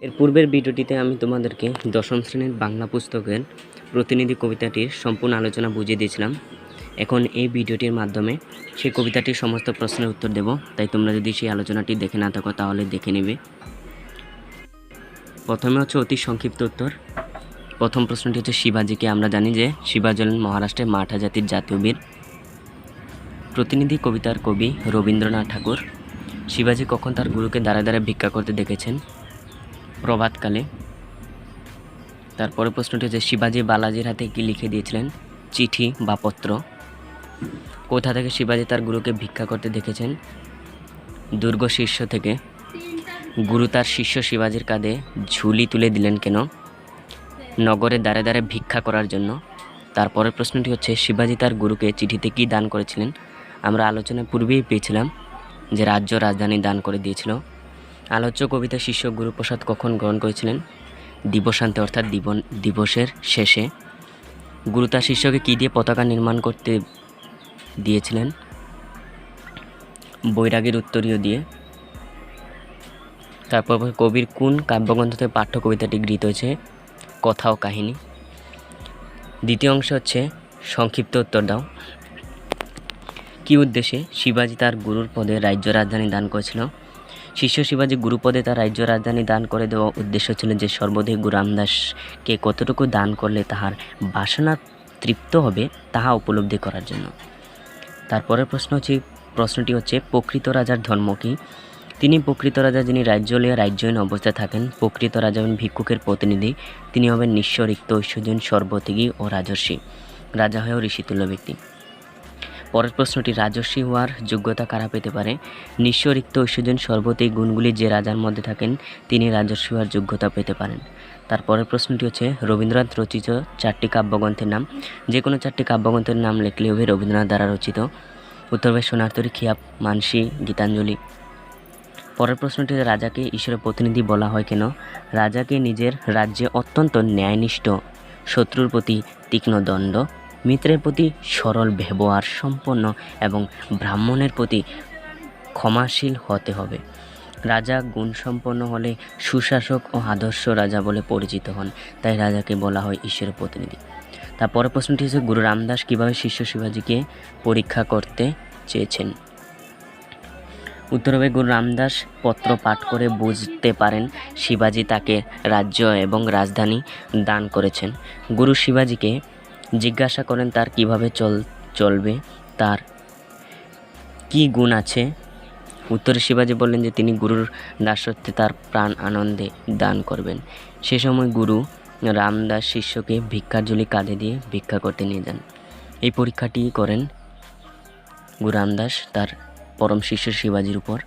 এর পূর্বের ভিডিওটিতে আমি তোমাদেরকে দশম শ্রেণীর বাংলা পুস্তকের প্রতিনিধি কবিতাটির সম্পূর্ণ আলোচনা বুঝিয়ে দিয়েছিলাম। এখন এই ভিডিওটির মাধ্যমে সেই কবিতাটির সমস্ত প্রশ্নের উত্তর দেব, তাই তোমরা যদি সেই আলোচনাটি দেখে না থাকো তাহলে দেখে নেবে। প্রথমে হচ্ছে অতি সংক্ষিপ্ত উত্তর। প্রথম প্রশ্নটি হচ্ছে শিবাজিকে আমরা জানি যে শিবাজি হলেন মহারাষ্ট্রের মারাঠা জাতির জাতীয় বীর। প্রতিনিধি কবিতার কবি রবীন্দ্রনাথ ঠাকুর। শিবাজি কখন তার গুরুকে দ্বারে দ্বারে ভিক্ষা করতে দেখেছেন? প্রভাতকালে। তারপরে প্রশ্নটি হচ্ছে শিবাজি বালাজির হাতে কি লিখে দিয়েছিলেন? চিঠি বা পত্র। কোথা থেকে শিবাজি তার গুরুকে ভিক্ষা করতে দেখেছেন? দুর্গ শীর্ষ থেকে। গুরু তার শিষ্য শিবাজির কাঁধে ঝুলি তুলে দিলেন কেন? নগরে দ্বারে দ্বারে ভিক্ষা করার জন্য। তারপরের প্রশ্নটি হচ্ছে শিবাজি তার গুরুকে চিঠিতে কি দান করেছিলেন? আমরা আলোচনায় পূর্বেই পেয়েছিলাম যে রাজ্য রাজধানী দান করে দিয়েছিল। আলোচ্য কবিতা শিষ্য গুরুপ্রসাদ কখন গ্রহণ করেছিলেন? দিবসান্তে অর্থাৎ দিবসের শেষে। গুরু তার শিষ্যকে কী দিয়ে পতাকা নির্মাণ করতে দিয়েছিলেন? বৈরাগীর উত্তরীয় দিয়ে। তারপর কবির কোন কাব্যগ্রন্থ থেকে পাঠ্য কবিতাটি গৃহীত হয়েছে? কথা ও কাহিনী। দ্বিতীয় অংশ হচ্ছে সংক্ষিপ্ত উত্তর দাও। কী উদ্দেশ্যে শিবাজি তার গুরুর পদে রাজ্য রাজধানী দান করেছিল? শিষ্য শিবাজি গুরুপদে তার রাজ্য রাজধানী দান করে দেওয়া উদ্দেশ্য ছিল যে সর্বদেহ গুরু রামদাসকে কতটুকু দান করলে তাহার বাসনা তৃপ্ত হবে তাহা উপলব্ধি করার জন্য। তারপরের প্রশ্নটি হচ্ছে প্রকৃত রাজার ধর্ম কী? তিনি প্রকৃত রাজা যিনি রাজ্য লিয়া রাজ্যহীন অবস্থায় থাকেন। প্রকৃত রাজা হবেন ভিক্ষুকের প্রতিনিধি। তিনি হবেন নিঃস্ব রিক্ত ঐশ্বর্যহীন সর্বত্যাগী ও রাজর্ষি। রাজা হয়েও ঋষিতুল্য ব্যক্তি। পরের প্রশ্নটি রাজর্ষি হওয়ার যোগ্যতা কারা পেতে পারে? নিঃস্ব রিক্ত ঐশ্বর্যহীন সর্বত্যাগী গুণগুলি যে রাজার মধ্যে থাকেন তিনি রাজর্ষি হওয়ার যোগ্যতা পেতে পারেন। তারপরের প্রশ্নটি হচ্ছে রবীন্দ্রনাথ রচিত 4টি কাব্যগ্রন্থের নাম। যে কোনো 4টি কাব্যগ্রন্থের নাম লিখলে হবে রবীন্দ্রনাথ দ্বারা রচিত। উত্তর হবে সোনারতরী, খিয়াপ, মানসী, গীতাঞ্জলি। পরের প্রশ্নটি রাজাকে ঈশ্বরের প্রতিনিধি বলা হয় কেন? রাজাকে নিজের রাজ্যে অত্যন্ত ন্যায়নিষ্ঠ, শত্রুর প্রতি তীক্ষ্ণ দণ্ড, মিত্রের প্রতি সরল ব্যবহার সম্পন্ন এবং ব্রাহ্মণের প্রতি ক্ষমাশীল হতে হবে। রাজা গুণসম্পন্ন হলে সুশাসক ও আদর্শ রাজা বলে পরিচিত হন, তাই রাজাকে বলা হয় ঈশ্বরের প্রতিনিধি। তারপরের প্রশ্নটি হচ্ছে গুরু রামদাস কীভাবে শিষ্য শিবাজিকে পরীক্ষা করতে চেয়েছেন? উত্তর হবে গুরু রামদাস পত্র পাঠ করে বুঝতে পারেন শিবাজি তাকে রাজ্য এবং রাজধানী দান করেছেন। গুরু শিবাজিকে জিজ্ঞাসা করেন তার কিভাবে চলবে, তার কি গুণ আছে। উত্তরে শিবাজি বললেন যে তিনি গুরুর দাসত্বে তার প্রাণ আনন্দে দান করবেন। সে সময় গুরু রামদাস শিষ্যকে ভিক্ষার ঝুলি কাঁধে দিয়ে ভিক্ষা করতে নিয়ে যান। এই পরীক্ষাটি করেন গুরু রামদাস তার পরম শিষ্য শিবাজির উপর।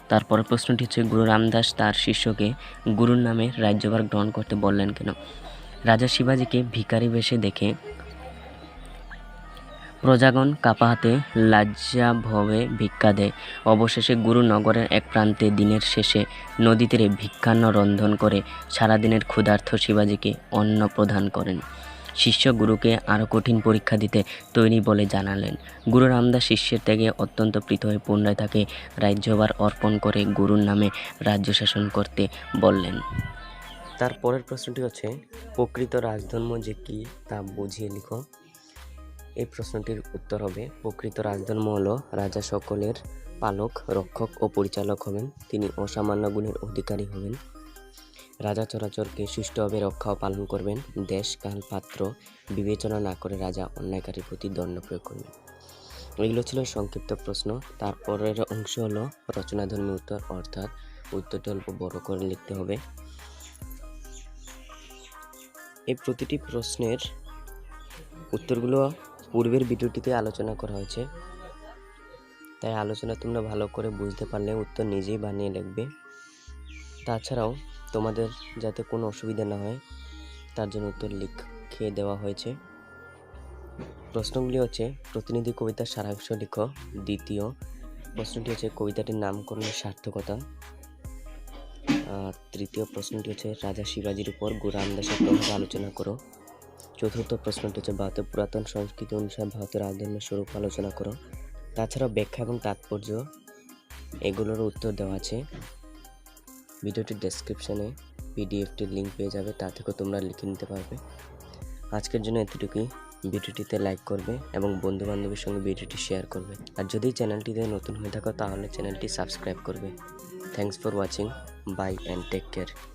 তারপরের প্রশ্নটি হচ্ছে গুরু রামদাস তার শিষ্যকে গুরুর নামে রাজ্যভার গ্রহণ করতে বললেন কেন? রাজা শিবাজিকে ভিখারি বেশে দেখে প্রজাগণ কাপা হাতে লজ্জাভবে ভিক্ষা দেয়। অবশেষে গুরু নগরের এক প্রান্তে দিনের শেষে নদী তীরে ভিক্ষান্ন রন্ধন করে সারাদিনের ক্ষুধার্ত শিবাজিকে অন্ন প্রদান করেন। শিষ্য গুরুকে আরও কঠিন পরীক্ষা দিতে তৈরি বলে জানালেন। গুরু রামদাস শিষ্যের ত্যাগে অত্যন্ত প্রীত হয়ে পুনরায় তাকে রাজ্যভার অর্পণ করে গুরুর নামে রাজ্য শাসন করতে বললেন। তারপরের প্রশ্নটি হচ্ছে প্রকৃত রাজধর্ম যে কী তা বুঝিয়ে লিখো। এই প্রশ্নটির উত্তর হবে প্রকৃত রাজধর্ম হলো রাজা সকলের পালক, রক্ষক ও পরিচালক হবেন। তিনি অসামান্য গুণের অধিকারী হবেন। রাজা চরাচরকে সুষ্ঠুভাবে রক্ষা ও পালন করবেন। দেশ কাল পাত্র বিবেচনা না করে রাজা অন্যায়কারীর প্রতি দণ্ড প্রয়োগ করবেন। এগুলো ছিল সংক্ষিপ্ত প্রশ্ন। তারপরের অংশ হলো রচনাধর্মী উত্তর, অর্থাৎ উত্তরটি অল্প বড় করে লিখতে হবে। এই প্রতিটি প্রশ্নের উত্তরগুলো পূর্বের ভিডিওটিতে আলোচনা করা হয়েছে, তাই আলোচনা তোমরা ভালো করে বুঝতে পারলে উত্তর নিজেই বানিয়ে লিখবে। তাছাড়াও তোমাদের যাতে কোনো অসুবিধা না হয় তার জন্য উত্তর লিখে দেওয়া হয়েছে। প্রশ্নগুলি হচ্ছে প্রতিনিধি কবিতার সারাংশ লিখো। দ্বিতীয় প্রশ্নটি হচ্ছে কবিতাটির নামকরণের সার্থকতা। তৃতীয় প্রশ্নটি হচ্ছে রাজা শিবাজির উপর গুরু রামদাসের প্রভাব আলোচনা করো। চতুর্থ প্রশ্নটি হচ্ছে ভারতের পুরাতন সংস্কৃতি অনুসারে ভারতের রাজধর্মের স্বরূপ আলোচনা করো। তাছাড়াও ব্যাখ্যা এবং তাৎপর্য এগুলোর উত্তর দেওয়া আছে ভিডিওটির ডেসক্রিপশনে। পিডিএফটির লিঙ্ক পেয়ে যাবে, তা থেকেও তোমরা লিখে নিতে পারবে। আজকের জন্য এতটুকুই। ভিডিওটিতে লাইক করবে এবং বন্ধুবান্ধবের সঙ্গে ভিডিওটি শেয়ার করবে। আর যদি চ্যানেলটিতে নতুন হয়ে থাকো তাহলে চ্যানেলটি সাবস্ক্রাইব করবে। Thanks for watching. Bye and take care.